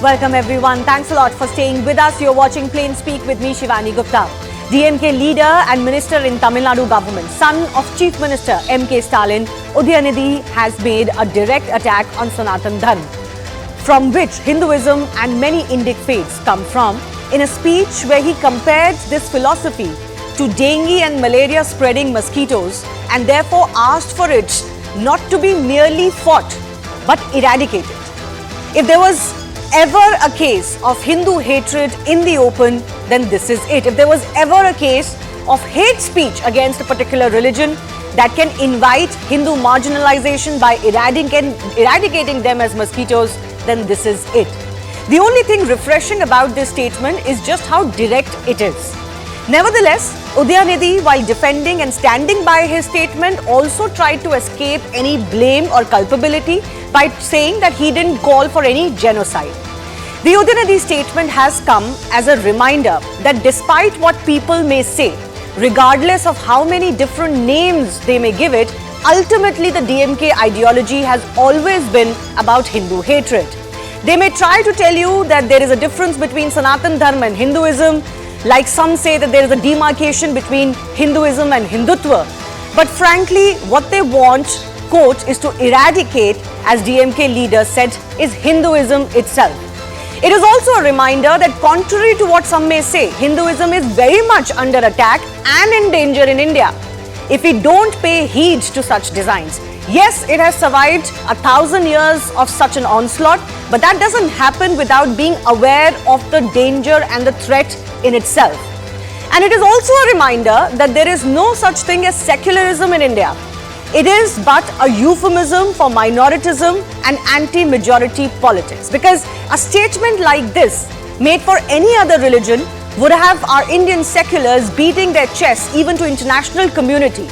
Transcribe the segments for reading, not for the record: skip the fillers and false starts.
Welcome everyone. Thanks a lot for staying with us. You're watching Plain Speak with me, Shivani Gupta. DMK leader and minister in Tamil Nadu government, son of Chief Minister MK Stalin, Udhayanidhi has made a direct attack on Sanatan Dharma, from which Hinduism and many Indic faiths come from, in a speech where he compared this philosophy to dengue and malaria spreading mosquitoes and therefore asked for it not to be merely fought but eradicated. If there was ever a case of Hindu hatred in the open, then this is it. If there was ever a case of hate speech against a particular religion that can invite Hindu marginalization by eradicating them as mosquitoes, then this is it. The only thing refreshing about this statement is just how direct it is. Nevertheless, Udhayanidhi, while defending and standing by his statement, also tried to escape any blame or culpability by saying that he didn't call for any genocide. The Udhayanidhi statement has come as a reminder that despite what people may say, regardless of how many different names they may give it, ultimately the DMK ideology has always been about Hindu hatred. They may try to tell you that there is a difference between Sanatan Dharma and Hinduism, like some say that there is a demarcation between Hinduism and Hindutva. But frankly, what they want, quote, is to eradicate, as DMK leader said, is Hinduism itself. It is also a reminder that contrary to what some may say, Hinduism is very much under attack and in danger in India if we don't pay heed to such designs. Yes, it has survived 1,000 years of such an onslaught, but that doesn't happen without being aware of the danger and the threat in itself. And it is also a reminder that there is no such thing as secularism in India. It is but a euphemism for minoritism and anti-majority politics. Because a statement like this, made for any other religion, would have our Indian seculars beating their chests even to international community.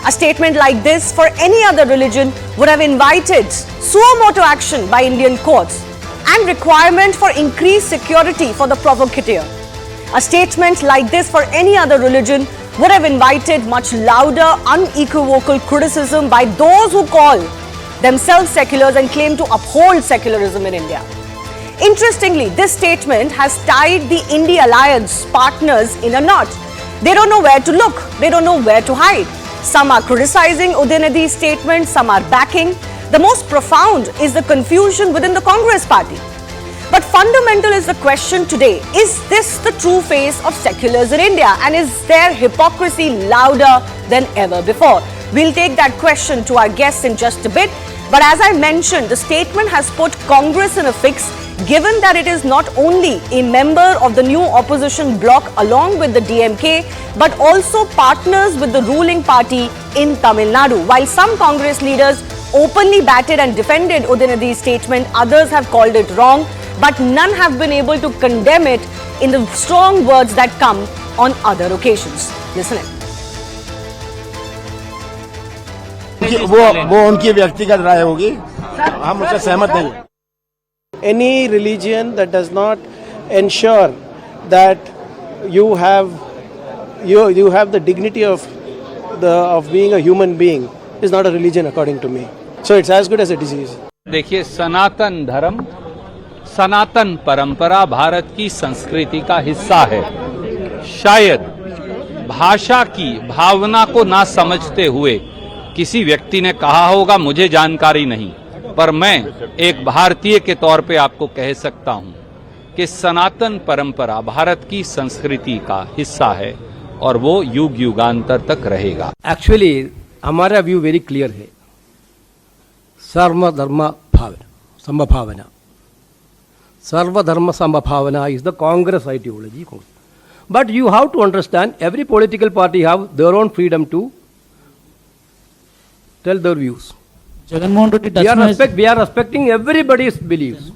A statement like this for any other religion would have invited suo motu action by Indian courts and requirement for increased security for the provocateur. A statement like this for any other religion would have invited much louder, unequivocal criticism by those who call themselves seculars and claim to uphold secularism in India. Interestingly, this statement has tied the India Alliance partners in a knot. They don't know where to look. They don't know where to hide. Some are criticizing Udhayanidhi's statement, some are backing. The most profound is the confusion within the Congress party. But fundamental is the question today, is this the true face of seculars in India, and is their hypocrisy louder than ever before? We'll take that question to our guests in just a bit. But as I mentioned, the statement has put Congress in a fix, given that it is not only a member of the new opposition bloc along with the DMK, but also partners with the ruling party in Tamil Nadu. While some Congress leaders openly batted and defended Udhayanidhi's statement, others have called it wrong, but none have been able to condemn it in the strong words that come on other occasions. Listen in. वो उनकी व्यक्तिगत राय होगी, हम उससे सहमत नहीं. Any religion that does not ensure that you have the dignity of being a human being is not a religion according to me. So it's as good as a disease. देखिए, सनातन धर्म, सनातन परंपरा भारत की संस्कृति का हिस्सा है. शायद भाषा की भावना को ना समझते हुए किसी व्यक्ति ने कहा होगा, मुझे जानकारी नहीं, पर मैं एक भारतीय के तौर पे आपको कह सकता हूं कि सनातन परंपरा भारत की संस्कृति का हिस्सा है और वो युग युगांतर तक रहेगा. एक्चुअली हमारा व्यू वेरी क्लियर है. सर्वधर्म समभावना, सर्वधर्म समभावना is the Congress ideology. But you have to understand, every political party have their own freedom to tell their views. We are respecting everybody's beliefs.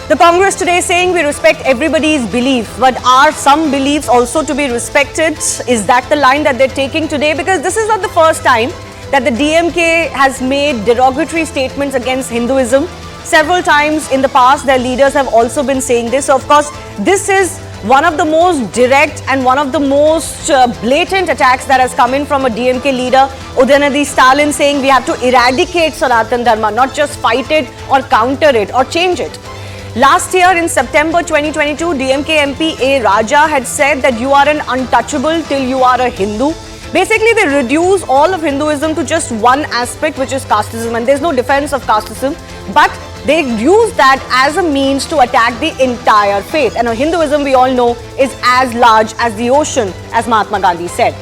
The Congress today saying we respect everybody's belief, but are some beliefs also to be respected? Is that the line that they're taking today? Because this is not the first time that the DMK has made derogatory statements against Hinduism. Several times in the past, their leaders have also been saying this. So of course, this is one of the most direct and one of the most blatant attacks that has come in from a DMK leader, Udhayanidhi Stalin, saying we have to eradicate Sanatan Dharma, not just fight it or counter it or change it. Last year in September 2022, DMK MP A. Raja had said that you are an untouchable till you are a Hindu. Basically, they reduce all of Hinduism to just one aspect, which is casteism, and there's no defense of casteism, but they use that as a means to attack the entire faith. And Hinduism, we all know, is as large as the ocean, as Mahatma Gandhi said.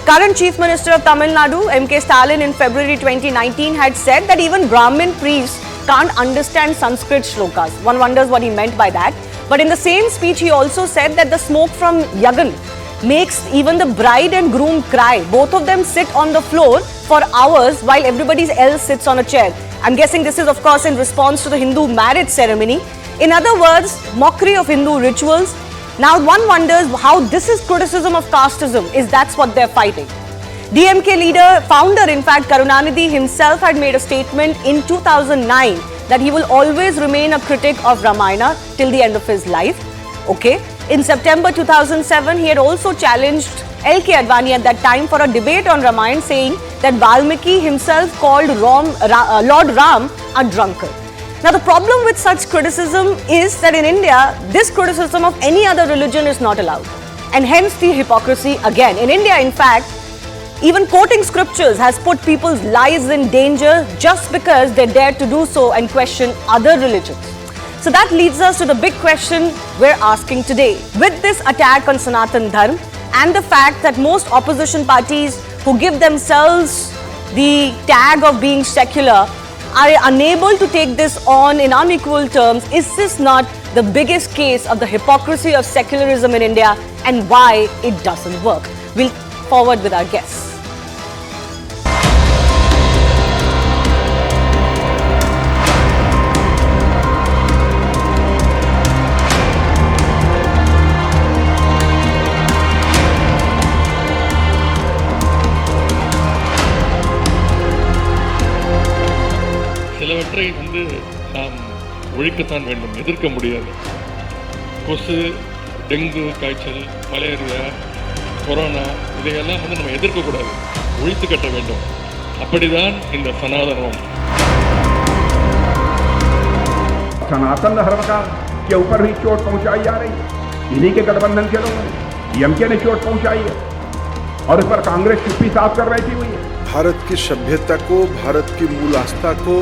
Current Chief Minister of Tamil Nadu, MK Stalin, in February 2019 had said that even Brahmin priests can't understand Sanskrit shlokas. One wonders what he meant by that. But in the same speech, he also said that the smoke from Yagan makes even the bride and groom cry. Both of them sit on the floor for hours while everybody else sits on a chair. I'm guessing this is, of course, in response to the Hindu marriage ceremony. In other words, mockery of Hindu rituals. Now, one wonders how this is criticism of casteism, is that's what they're fighting. DMK leader, founder, in fact, Karunanidhi himself had made a statement in 2009 that he will always remain a critic of Ramayana till the end of his life. Okay. In September 2007, he had also challenged L.K. Advani at that time for a debate on Ramayana, saying that Valmiki himself called Lord Ram a drunkard. Now, the problem with such criticism is that in India, this criticism of any other religion is not allowed. And hence the hypocrisy again. In India, in fact, even quoting scriptures has put people's lives in danger just because they dare to do so and question other religions. So that leads us to the big question we're asking today. With this attack on Sanatan Dharma and the fact that most opposition parties who give themselves the tag of being secular are unable to take this on in unequal terms, is this not the biggest case of the hypocrisy of secularism in India and why it doesn't work? We'll forward with our guests. சிலவற்றை நாம் ஒழிக்கத்தான் வேண்டும், எதிர்க்க முடியாது. கொசு, dengue காய்ச்சல், malaria, corona இதையெல்லாம் நம்ம எதிர்க்கக்கூடாது, ஒழித்து கட்ட வேண்டும். அப்படிதான் இந்த சனாதனம். सनातन धर्म का के ऊपर भी चोट पहुंचाई जा रही है. इन्हीं के गठबंधन के लोगों ने, डीएमके ने चोट पहुंचाई है और इस पर कांग्रेस चुप्पी साफ कर बैठी हुई है. भारत की सभ्यता को, भारत की मूल आस्था को,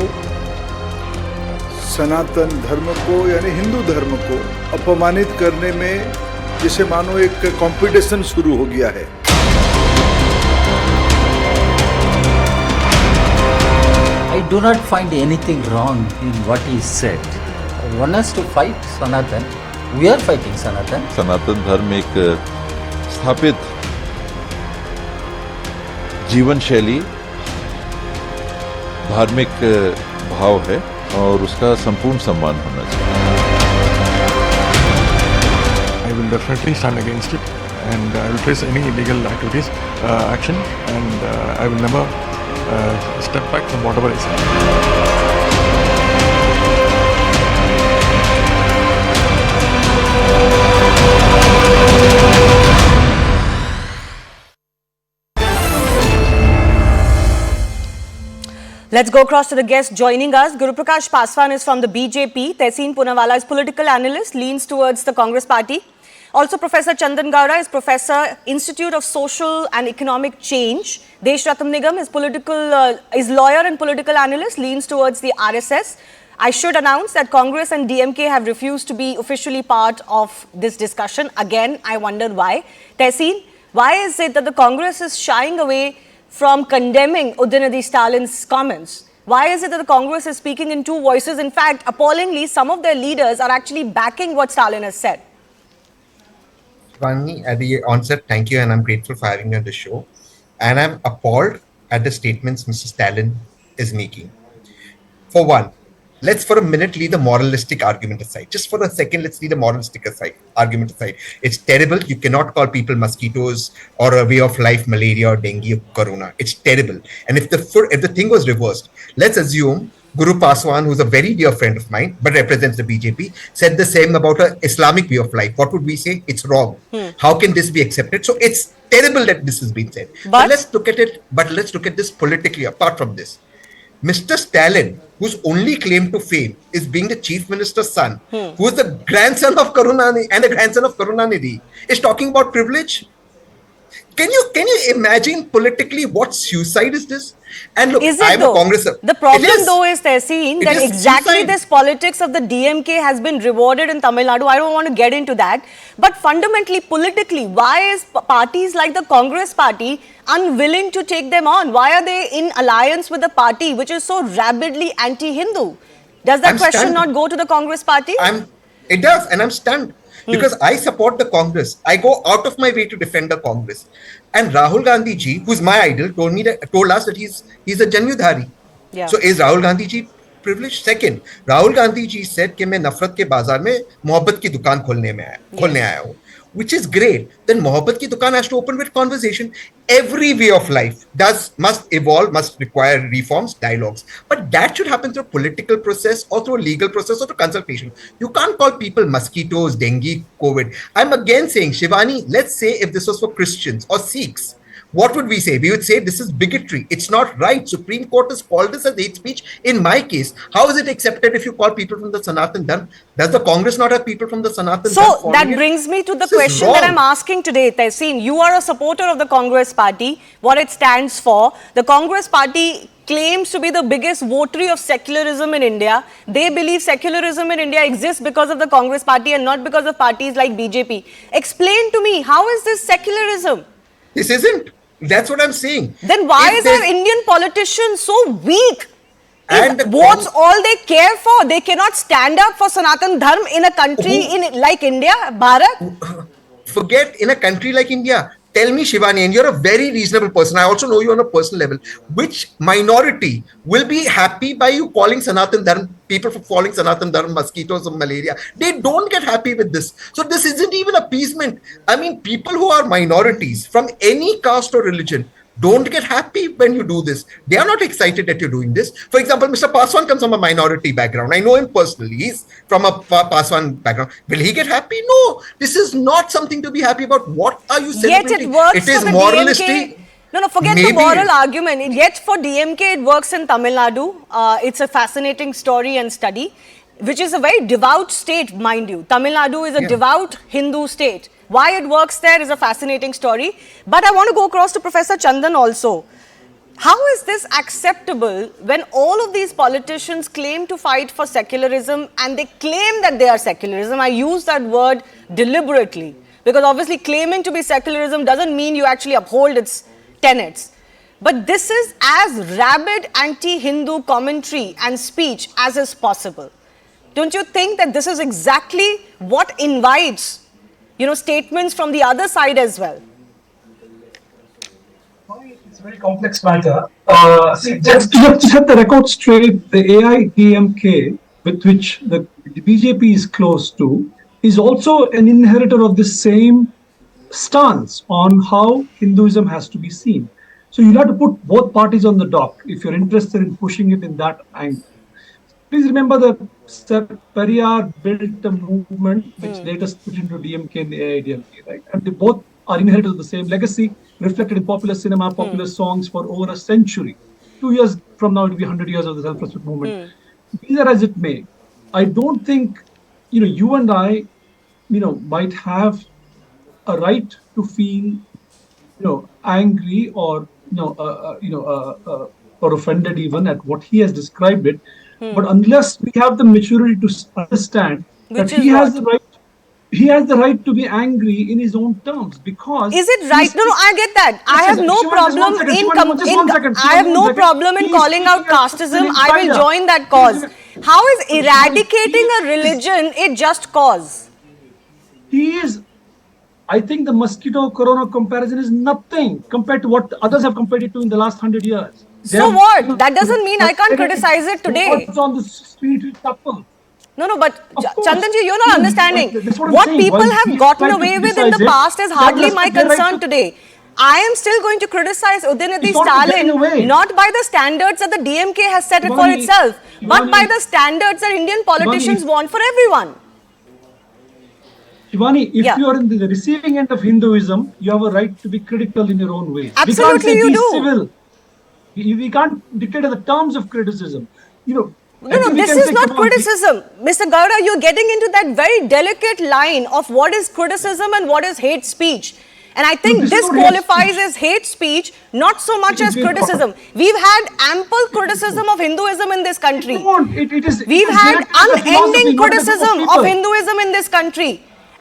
सनातन धर्म को यानी हिंदू धर्म को अपमानित करने में जैसे मानो एक कंपटीशन शुरू हो गया है. I do not find anything wrong in what he said. One has to fight Sanatan. We are fighting Sanatan. सनातन धर्म एक स्थापित जीवन शैली, धार्मिक भाव है और उसका संपूर्ण सम्मान होना चाहिए. I will definitely stand against it and I will face any illegal activities, action, and I will never step back from whatever I say. Let's go across to the guest joining us. Guru Prakash Paswan is from the BJP. Tehseen Poonawalla is political analyst, leans towards the Congress party. Also, Professor Chandan Gaura is Professor, Institute of Social and Economic Change. Desh Ratnam Nigam is lawyer and political analyst, leans towards the RSS. I should announce that Congress and DMK have refused to be officially part of this discussion. Again, I wonder why. Tehseen, why is it that the Congress is shying away from condemning Udhayanidhi Stalin's comments? Why is it that the Congress is speaking in two voices? In fact, appallingly, some of their leaders are actually backing what Stalin has said. Shivani, at the onset, thank you, and I'm grateful for having me on the show. And I'm appalled at the statements Mr. Stalin is making. For one, let's for a minute leave the moralistic argument aside. Just for a second, let's leave the moralistic argument aside. It's terrible. You cannot call people mosquitoes or a way of life, malaria or dengue or corona. It's terrible. And if the thing was reversed, let's assume Guru Paswan, who's a very dear friend of mine, but represents the BJP, said the same about an Islamic way of life. What would we say? It's wrong. How can this be accepted? So it's terrible that this has been said. But let's look at it. But let's look at this politically. Apart from this, Mr. Stalin, whose only claim to fame is being the chief minister's son, who is the grandson of Karunanidhi and the grandson of Karunanidhi, is talking about privilege. Can you imagine politically what suicide is this? And look, I'm a Congressman. The problem though is, Tehseen, that exactly suicide. This politics of the DMK has been rewarded in Tamil Nadu. I don't want to get into that. But fundamentally, politically, why is parties like the Congress party unwilling to take them on? Why are they in alliance with the party which is so rabidly anti-Hindu? Does that question not go to the Congress party? It does, and I'm stunned. Because I support the Congress. I go out of my way to defend the Congress. And Rahul Gandhi ji, who's my idol, told us that he's a Janyudhari. Yeah. So is Rahul Gandhi ji privileged? Second, Rahul Gandhi ji said कि मैं नफरत के बाजार में मोहब्बत की दुकान खोलने आया हूँ. Which is great. Then mohabbat ki dukaan has to open with conversation. Every way of life must evolve, must require reforms, dialogues. But that should happen through a political process or through a legal process or through consultation. You can't call people mosquitoes, dengue, COVID. I'm again saying, Shivani, let's say if this was for Christians or Sikhs, what would we say? We would say this is bigotry. It's not right. Supreme Court has called this as hate speech. In my case, how is it accepted if you call people from the Sanatan Dharma? Does the Congress not have people from the Sanatan Dharma? So that brings me to the question that I'm asking today, Tehseen. You are a supporter of the Congress party, what it stands for. The Congress party claims to be the biggest votary of secularism in India. They believe secularism in India exists because of the Congress party and not because of parties like BJP. Explain to me, how is this secularism? This isn't. That's what I'm saying. Then why is our Indian politicians so weak? And votes all they care for. They cannot stand up for Sanatan Dharma in a country like India, Bharat. Forget in a country like India. Tell me, Shivani, and you're a very reasonable person. I also know you on a personal level. Which minority will be happy by you calling Sanatan Dharma, people for calling Sanatan Dharma mosquitoes or malaria? They don't get happy with this. So this isn't even appeasement. I mean, people who are minorities from any caste or religion don't get happy when you do this. They are not excited that you're doing this. For example, Mr. Paswan comes from a minority background. I know him personally. He's from a Paswan background. Will he get happy? No. This is not something to be happy about. What are you celebrating? Yet it works. It is moralistic. No, forget the moral argument. Yet for DMK, it works in Tamil Nadu. It's a fascinating story and study, which is a very devout state, mind you. Tamil Nadu is a devout Hindu state. Why it works there is a fascinating story. But I want to go across to Professor Chandan also. How is this acceptable when all of these politicians claim to fight for secularism and they claim that they are secularism? I use that word deliberately because obviously claiming to be secularism doesn't mean you actually uphold its tenets. But this is as rabid anti-Hindu commentary and speech as is possible. Don't you think that this is exactly what invites statements from the other side as well? It's a very complex matter. Just to set the record straight, the AIDMK, with which the BJP is close to, is also an inheritor of the same stance on how Hinduism has to be seen. So you have to put both parties on the dock if you're interested in pushing it in that angle. Please remember that Periyar built a movement which later split into DMK and AIDMK, right? And they both are inherited of the same legacy, reflected in popular cinema, popular songs for over a century. 2 years from now, it will be 100 years of the self-respect movement. Be that as it may, I don't think, you and I, might have a right to feel, angry or, or offended even at what he has described it. But unless we have the maturity to understand that he has the right to be angry in his own terms, because is it right? No, I get that. I have no problem in calling out casteism. I will join that cause. How is eradicating a religion a just cause? I think the mosquito corona comparison is nothing compared to what others have compared it to in the last 100 years. So what? That doesn't mean I can't criticize it today. What's on the street is supple. No, but Of course. Chandanji, you're not understanding. That's what I'm What saying. people While have he's gotten trying to away with in criticize the it, past is that hardly was my their right concern to- today. I am still going to criticize Udhayanidhi It's not getting Stalin, away. not by the standards that the DMK has set it for Shivani, itself, but Shivani, by the standards that Indian politicians want for everyone. Shivani, if Yeah. you are in the receiving end of Hinduism, you have a right to be critical in your own way. Absolutely, you be do. Civil. We can't dictate the terms of criticism. No, actually we this can is say, not come on, criticism. Mr. Gowda, you're getting into that very delicate line of what is criticism and what is hate speech. And I think this is this not hate qualifies as hate speech, not so much as criticism. We've had ample criticism of Hinduism in this country. We've had unending criticism of Hinduism in this country.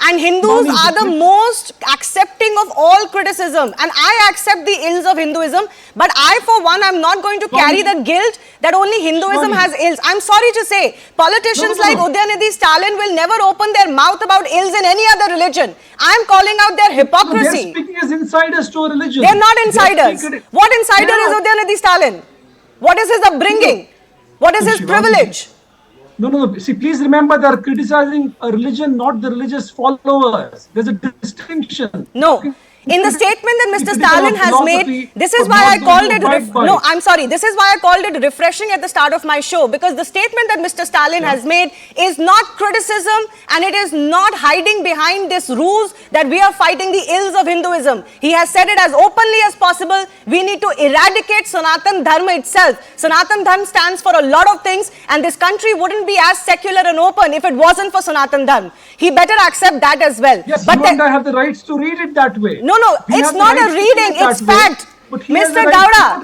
And Hindus are the most accepting of all criticism. And I accept the ills of Hinduism. But I, for one, am not going to carry the guilt that only Hinduism has ills. I'm sorry to say, politicians like Udhayanidhi Stalin will never open their mouth about ills in any other religion. I'm calling out their hypocrisy. They're speaking as insiders to a religion. They're not insiders. What insider is Udhayanidhi Stalin? What is his upbringing? What is his privilege? No. See, please remember they are criticizing a religion, not the religious followers. There's a distinction. No. In the statement that Mr. Stalin has made, this is why I called it, no, I'm sorry, this is why I called it refreshing at the start of my show, because the statement that Mr. Stalin has made is not criticism and it is not hiding behind this ruse that we are fighting the ills of Hinduism. He has said it as openly as possible. We need to eradicate Sanatan Dharma itself. Sanatan Dharma stands for a lot of things and this country wouldn't be as secular and open if it wasn't for Sanatan Dharma. He better accept that as well. Yes, but you and I have the rights to read it that way. No, it's not a reading, it's fact. Mr. Gowda,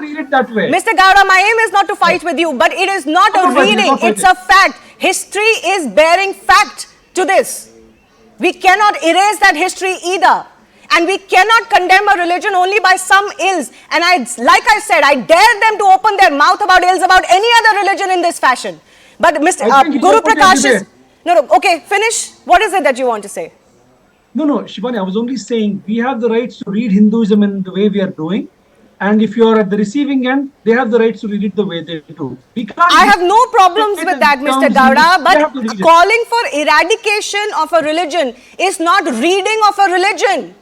Mr. Gowda, my aim is not to fight with you, but it is not a reading, it's a fact. History is bearing fact to this. We cannot erase that history either. And we cannot condemn a religion only by some ills. And like I said, I dare them to open their mouth about ills about any other religion in this fashion. But Mr. Guru Prakash is... No, okay, finish. What is it that you want to say? No, Shivani, I was only saying we have the rights to read Hinduism in the way we are doing. And if you are at the receiving end, they have the rights to read it the way they do. I have no problems with that, Mr. Gowda, but calling for eradication of a religion is not reading of a religion.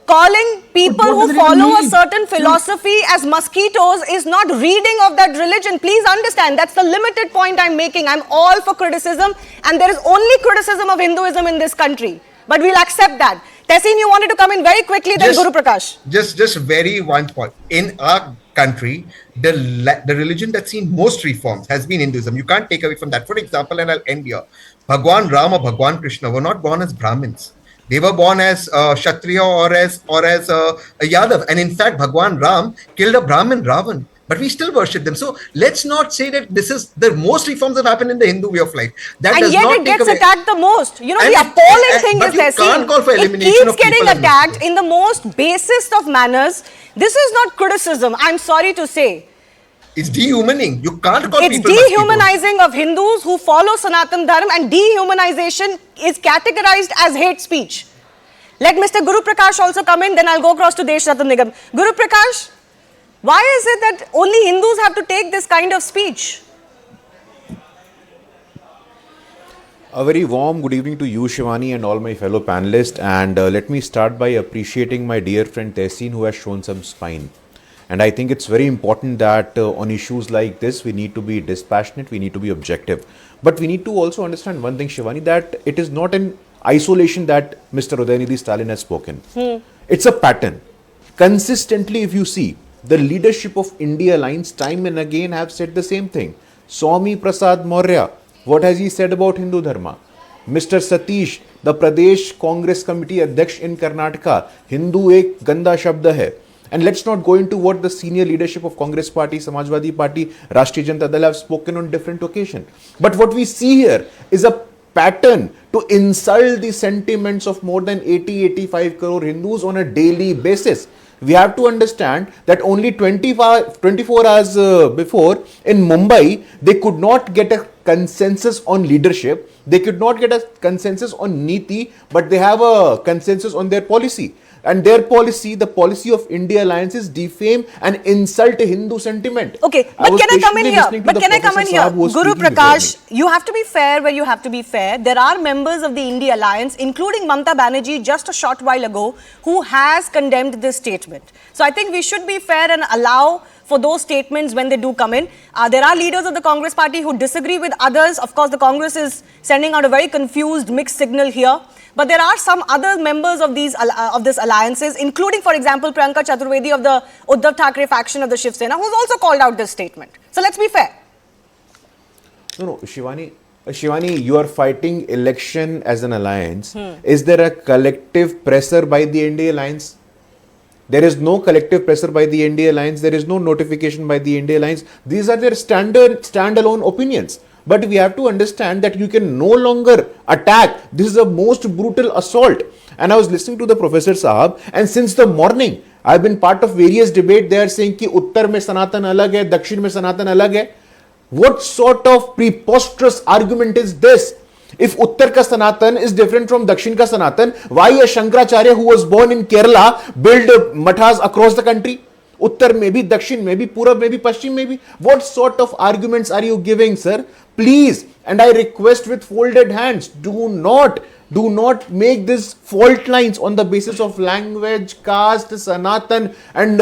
Calling people who follow a certain philosophy as mosquitoes is not reading of that religion. Please understand, that's the limited point I'm making. I'm all for criticism and there is only criticism of Hinduism in this country. But we'll accept that. Tessin, you wanted to come in very quickly, then Guru Prakash. Just very one point. In our country, the religion that's seen most reforms has been Hinduism. You can't take away from that. For example, and I'll end here, Bhagwan Ram or Bhagwan Krishna were not born as Brahmins. They were born as Kshatriya or as a Yadav. And in fact, Bhagwan Ram killed a Brahmin, Ravan. But we still worship them. So let's not say that this is the most reforms that happen in the Hindu way of life. That and does yet not it gets take away. attacked the most. You know, And the appalling thing but is you they're can't call for it elimination keeps of getting people as attacked Muslims. in the most basest of manners. This is not criticism. I'm sorry to say. It's dehumaning. You can't call It's people dehumanizing of Hindus who follow Sanatan Dharma, and dehumanization is categorized as hate speech. Let Mr. Guru Prakash also come in, then I'll go across to Desh Ratan Nigam. Guru Prakash, why is it that only Hindus have to take this kind of speech? A very warm good evening to you, Shivani, and all my fellow panelists. And let me start by appreciating my dear friend Tessin, who has shown some spine. And I think it's very important that on issues like this, we need to be dispassionate, we need to be objective. But we need to also understand one thing, Shivani, that it is not in isolation that Mr. Udhayanidhi Stalin has spoken. It's a pattern. Consistently, if you see, the leadership of India Alliance time and again have said the same thing. Swami Prasad Maurya, what has he said about Hindu Dharma? Mr. Satish, the Pradesh Congress Committee Adhyaksh in Karnataka, Hindu ek ganda shabda hai. And let's not go into what the senior leadership of Congress Party, Samajwadi Party, Rashtriya Janata Dal have spoken on different occasions. But what we see here is a pattern to insult the sentiments of more than 80-85 crore Hindus on a daily basis. We have to understand that only 24 hours before in Mumbai, they could not get a consensus on leadership. They could not get a consensus on Niti, but they have a consensus on their policy. And their policy, the policy of India Alliance, is defame and insult Hindu sentiment. Okay, but can I come in here? Guru Prakash, you have to be fair where you have to be fair. There are members of the India Alliance, including Mamata Banerjee just a short while ago, who has condemned this statement. So I think we should be fair and allow for those statements when they do come in. There are leaders of the Congress party who disagree with others. Of course, the Congress is sending out a very confused, mixed signal here. But there are some other members of these this alliances, including, for example, Priyanka Chaturvedi of the Uddhav Thackeray faction of the Shiv Sena, who's also called out this statement. So let's be fair. No, Shivani, you are fighting election as an alliance. Is there a collective pressure by the India Alliance? There is no collective pressure by the India Alliance. There is no notification by the India Alliance. These are their standalone opinions. But we have to understand that you can no longer attack. This is a most brutal assault. And I was listening to the Professor Sahab, and since the morning, I've been part of various debates. They are saying कि उत्तर में सनातन अलग है, दक्षिण में सनातन अलग है. What sort of preposterous argument is this? If Uttar ka Sanatan is different from Dakshin ka Sanatan, why a Shankaracharya who was born in Kerala build mathas across the country? Uttar mein bhi, Dakshin mein bhi, Purab mein bhi, Paschim mein bhi. What sort of arguments are you giving, sir? Please, and I request with folded hands, do not make these fault lines on the basis of language, caste, Sanatan, and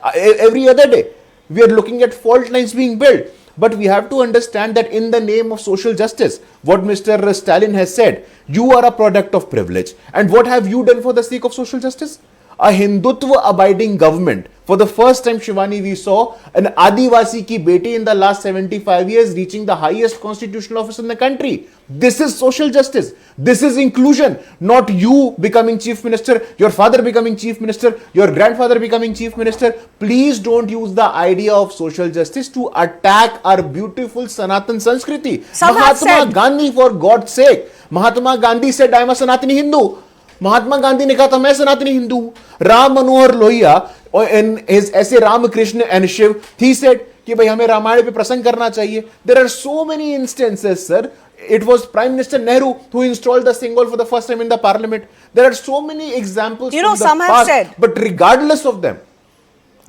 every other day. We are looking at fault lines being built. But we have to understand that in the name of social justice, what Mr. Stalin has said, you are a product of privilege. And what have you done for the sake of social justice? A Hindutva abiding government. For the first time, Shivani, we saw an Adivasi ki beti in the last 75 years reaching the highest constitutional office in the country. This is social justice. This is inclusion. Not you becoming chief minister, your father becoming chief minister, your grandfather becoming chief minister. Please don't use the idea of social justice to attack our beautiful Sanatan Sanskriti. Mahatma Gandhi, for God's sake, Mahatma Gandhi said, I am a Sanatani Hindu. Mahatma Gandhi ने कहा था मैं सनातनी हिंदू हूं. Ram Manohar Lohia in his essay Ramakrishna and Shiv, he said कि भाई हमें रामायण पे प्रसंग करना चाहिए. There are so many instances, sir. It was Prime Minister Nehru who installed the symbol for the first time in the parliament. There are so many examples from the some past, have said, but regardless of them.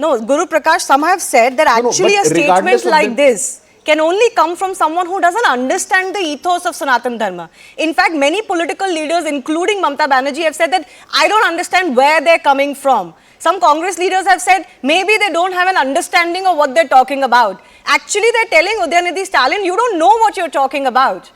No, Guru Prakash, some have said that actually a statement like this can only come from someone who doesn't understand the ethos of Sanatan Dharma. In fact, many political leaders, including Mamata Banerjee, have said that I don't understand where they're coming from. Some Congress leaders have said maybe they don't have an understanding of what they're talking about. Actually, they're telling Udhayanidhi Stalin, you don't know what you're talking about.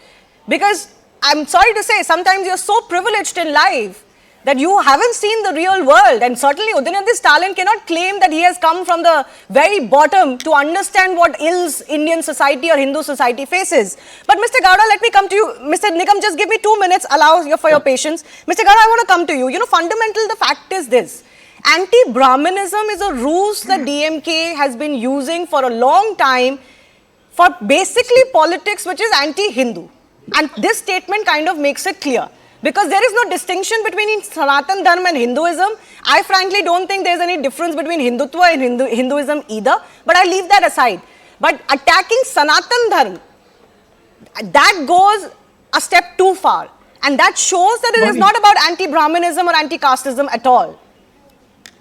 Because I'm sorry to say, sometimes you're so privileged in life that you haven't seen the real world. And certainly Udhayanidhi Stalin cannot claim that he has come from the very bottom to understand what ills Indian society or Hindu society faces. But Mr. Gowda, let me come to you. Mr. Nigam, just give me 2 minutes, allow you for your patience. Mr. Gowda, I want to come to you. You know, fundamental, the fact is this. Anti-Brahmanism is a ruse that DMK has been using for a long time for basically politics which is anti-Hindu. And this statement kind of makes it clear. Because there is no distinction between Sanatan Dharma and Hinduism. I frankly don't think there's any difference between Hindutva and Hinduism either. But I leave that aside. But attacking Sanatan Dharma, that goes a step too far. And that shows that it is not about anti-Brahmanism or anti-casteism at all.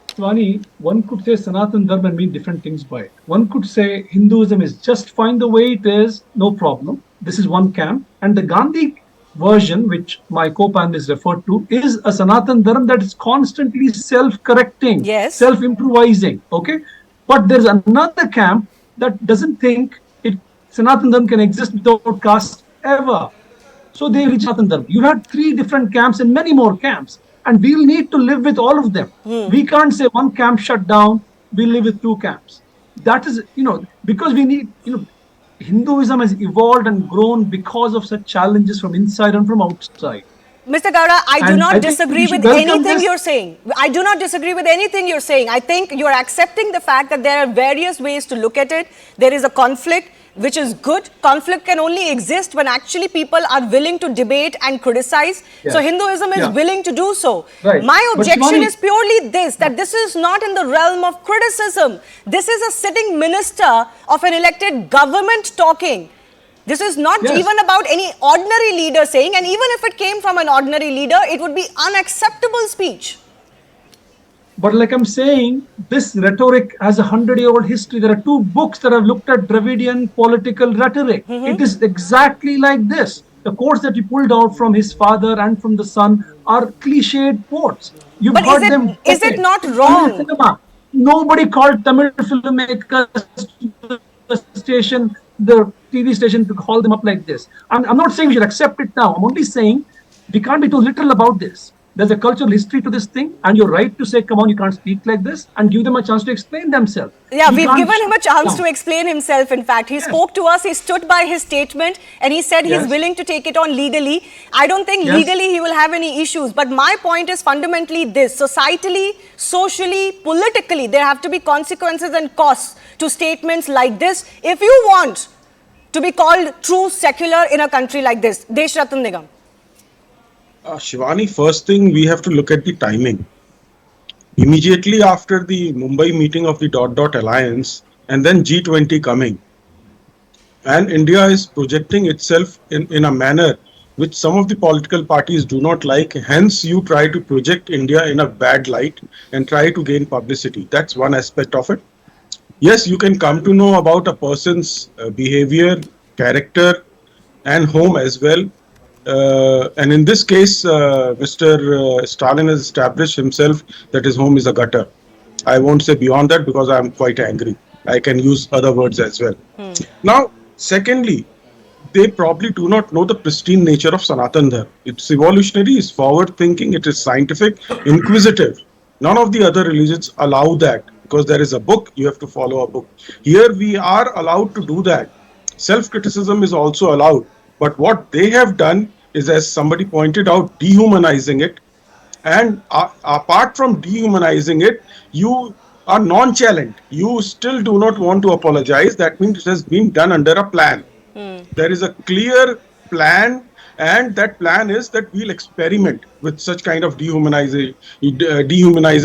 Swani, one could say Sanatan Dharma and mean different things by it. One could say Hinduism is just fine the way it is, no problem. This is one camp. And the Gandhi version, which my co-panelists referred to, is a Sanatan Dharma that is constantly self-correcting, self-improvising. Okay, but there's another camp that doesn't think Sanatan Dharma can exist without caste ever. So they reach Sanatan Dharma. You had 3 different camps and many more camps, and we'll need to live with all of them. We can't say one camp shut down, we'll live with 2 camps. That is, because we need, Hinduism has evolved and grown because of such challenges from inside and from outside. Mr. Gowda, I do not disagree with anything you're saying. I do not disagree with anything you're saying. I think you're accepting the fact that there are various ways to look at it. There is a conflict. which is good. Conflict can only exist when actually people are willing to debate and criticize. So Hinduism is willing to do so. Right. My But objection Shivani- is purely this, that this is not in the realm of criticism. This is a sitting minister of an elected government talking. This is not even about any ordinary leader saying, and even if it came from an ordinary leader, it would be unacceptable speech. But like I'm saying, this rhetoric has a 100-year-old history. There are 2 books that have looked at Dravidian political rhetoric. It is exactly like this. The quotes that you pulled out from his father and from the son are cliched quotes. You've But heard them. is it not wrong? Nobody called Tamil filmmakers to the station, the TV station, to call them up like this. I'm not saying we should accept it now. I'm only saying we can't be too literal about this. There's a cultural history to this thing, and you're right to say, come on, you can't speak like this, and give them a chance to explain themselves. Yeah, we've given him a chance to explain himself, in fact. He spoke to us, he stood by his statement, and he said he's willing to take it on legally. I don't think legally he will have any issues, but my point is fundamentally this. Societally, socially, politically, there have to be consequences and costs to statements like this if you want to be called true secular in a country like this. Desh Ratan Nigam. Shivani, first thing we have to look at the timing. Immediately after the Mumbai meeting of the Alliance and then G20 coming, and India is projecting itself in a manner which some of the political parties do not like. Hence, you try to project India in a bad light and try to gain publicity. That's one aspect of it. Yes, you can come to know about a person's behavior, character, and home as well. And in this case, Mr. Stalin has established himself that his home is a gutter. I won't say beyond that because I'm quite angry. I can use other words as well. Now, secondly, they probably do not know the pristine nature of Sanatan Dharma. It's evolutionary, it's forward thinking, it is scientific, inquisitive. None of the other religions allow that because there is a book, you have to follow a book. Here we are allowed to do that. Self-criticism is also allowed. But what they have done is, as somebody pointed out, dehumanizing it. And apart from dehumanizing it, you are nonchalant. You still do not want to apologize. That means it has been done under a plan. There is a clear plan, and that plan is that we'll experiment with such kind of dehumanizing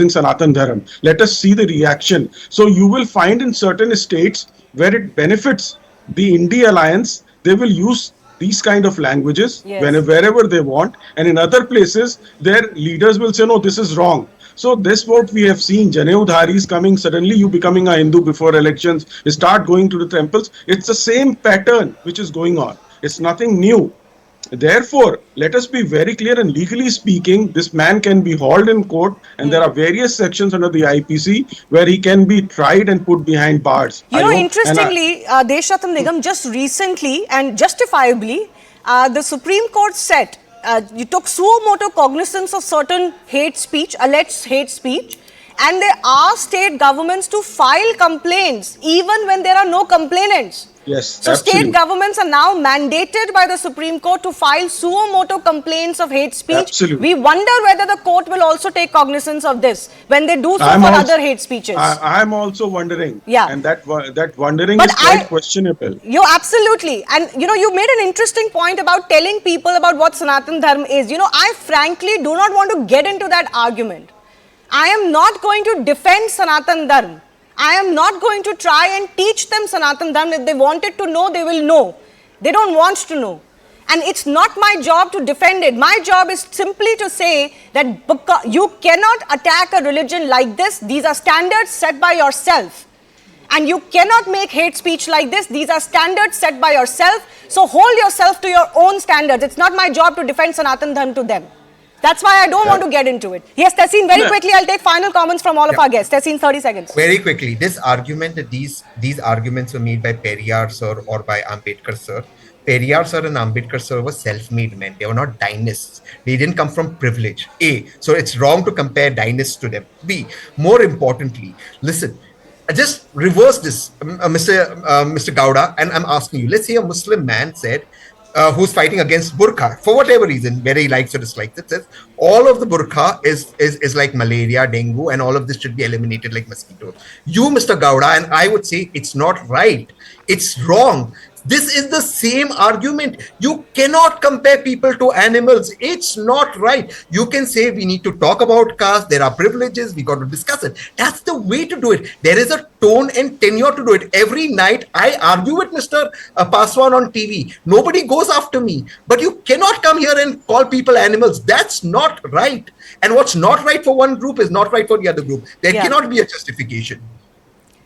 Sanatan Dharma. Let us see the reaction. So you will find in certain states where it benefits the India alliance, they will use these kind of languages wherever they want, and in other places their leaders will say no, this is wrong. So this what we have seen, Janayudharis coming, suddenly you becoming a Hindu before elections, you start going to the temples. It's the same pattern which is going on. It's nothing new. Therefore, let us be very clear, and legally speaking, this man can be hauled in court, and there are various sections under the IPC where he can be tried and put behind bars. You know, interestingly, Desh Ratan Nigam, just recently and justifiably, the Supreme Court said, you took suo motu cognizance of certain hate speech, alleged hate speech, and they asked state governments to file complaints even when there are no complainants. Yes, so absolutely. State governments are now mandated by the Supreme Court to file suo motu complaints of hate speech. Absolutely. We wonder whether the court will also take cognizance of this when they do so for other hate speeches. I'm also wondering. Yeah. And that wondering is quite questionable. You absolutely. And you know, you made an interesting point about telling people about what Sanatan Dharma is. You know, I frankly do not want to get into that argument. I am not going to defend Sanatan Dharma. I am not going to try and teach them Sanatan Dharma. If they wanted to know, they will know. They don't want to know. And it's not my job to defend it. My job is simply to say that you cannot attack a religion like this. These are standards set by yourself. And you cannot make hate speech like this. These are standards set by yourself. So hold yourself to your own standards. It's not my job to defend Sanatan Dharma to them. That's why I don't want to get into it. Yes, Tessin, very quickly, I'll take final comments from all of our guests. Tessin, 30 seconds. Very quickly, this argument that these arguments were made by Periyar sir or by Ambedkar sir. Periyar sir and Ambedkar sir were self-made men. They were not dynasts. They didn't come from privilege. A, so it's wrong to compare dynasts to them. B, more importantly, listen, just reverse this, Mr. Gowda, and I'm asking you, let's say a Muslim man said, who's fighting against burqa for whatever reason, whether he likes or dislikes it, says all of the burqa is like malaria, dengue, and all of this should be eliminated like mosquitoes. You, Mr. Gowda, and I would say it's not right. It's wrong. This is the same argument. You cannot compare people to animals. It's not right. You can say we need to talk about caste. There are privileges. We got to discuss it. That's the way to do it. There is a tone and tenure to do it. Every night I argue with Mr. Paswan on TV. Nobody goes after me. But you cannot come here and call people animals. That's not right. And what's not right for one group is not right for the other group. There cannot be a justification.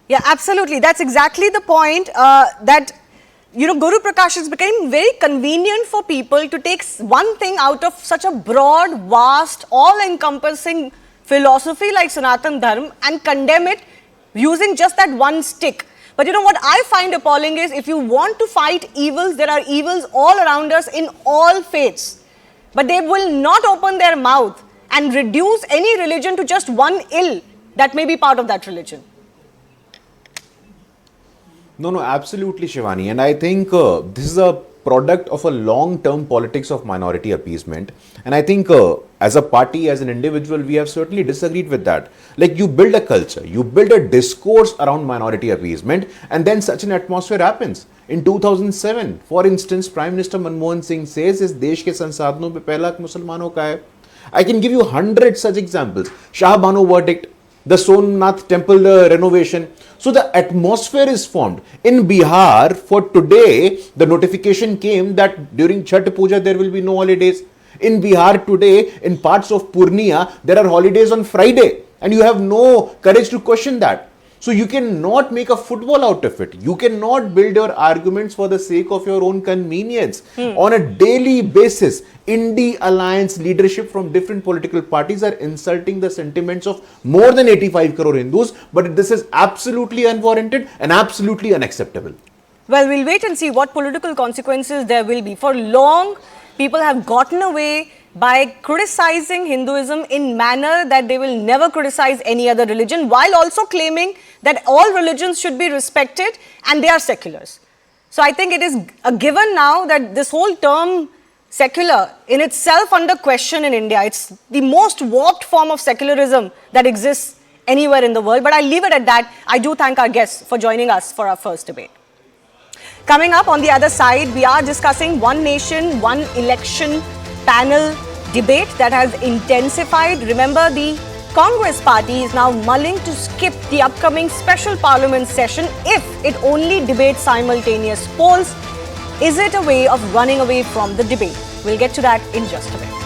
Yeah, absolutely. That's exactly the point that Guru Prakash is becoming very convenient for people to take one thing out of such a broad, vast, all-encompassing philosophy like Sanatan Dharma and condemn it using just that one stick. But what I find appalling is if you want to fight evils, there are evils all around us in all faiths. But they will not open their mouth and reduce any religion to just one ill that may be part of that religion. No, absolutely, Shivani. And I think this is a product of a long-term politics of minority appeasement. And I think as a party, as an individual, we have certainly disagreed with that. Like, you build a culture, you build a discourse around minority appeasement, and then such an atmosphere happens. In 2007, for instance, Prime Minister Manmohan Singh says, इस देश के संसाधनों पे पहला हक मुसलमानों का है. I can give you 100 such examples. Shah Bano verdict, the Somnath temple renovation. So the atmosphere is formed. In Bihar, for today, the notification came that during Chhath Puja, there will be no holidays. In Bihar today, in parts of Purnia, there are holidays on Friday. And you have no courage to question that. So you cannot make a football out of it. You cannot build your arguments for the sake of your own convenience. On a daily basis, Indie Alliance leadership from different political parties are insulting the sentiments of more than 85 crore Hindus. But this is absolutely unwarranted and absolutely unacceptable. Well, we'll wait and see what political consequences there will be. For long, people have gotten away by criticizing Hinduism in manner that they will never criticize any other religion, while also claiming that all religions should be respected and they are seculars. So I think it is a given now that this whole term secular in itself under question in India. It's the most warped form of secularism that exists anywhere in the world. But I'll leave it at that. I do thank our guests for joining us for our first debate. Coming up on the other side, we are discussing One Nation, One Election panel debate that has intensified. Remember, the Congress party is now mulling to skip the upcoming special parliament session if it only debates simultaneous polls. Is it a way of running away from the debate? We'll get to that in just a bit.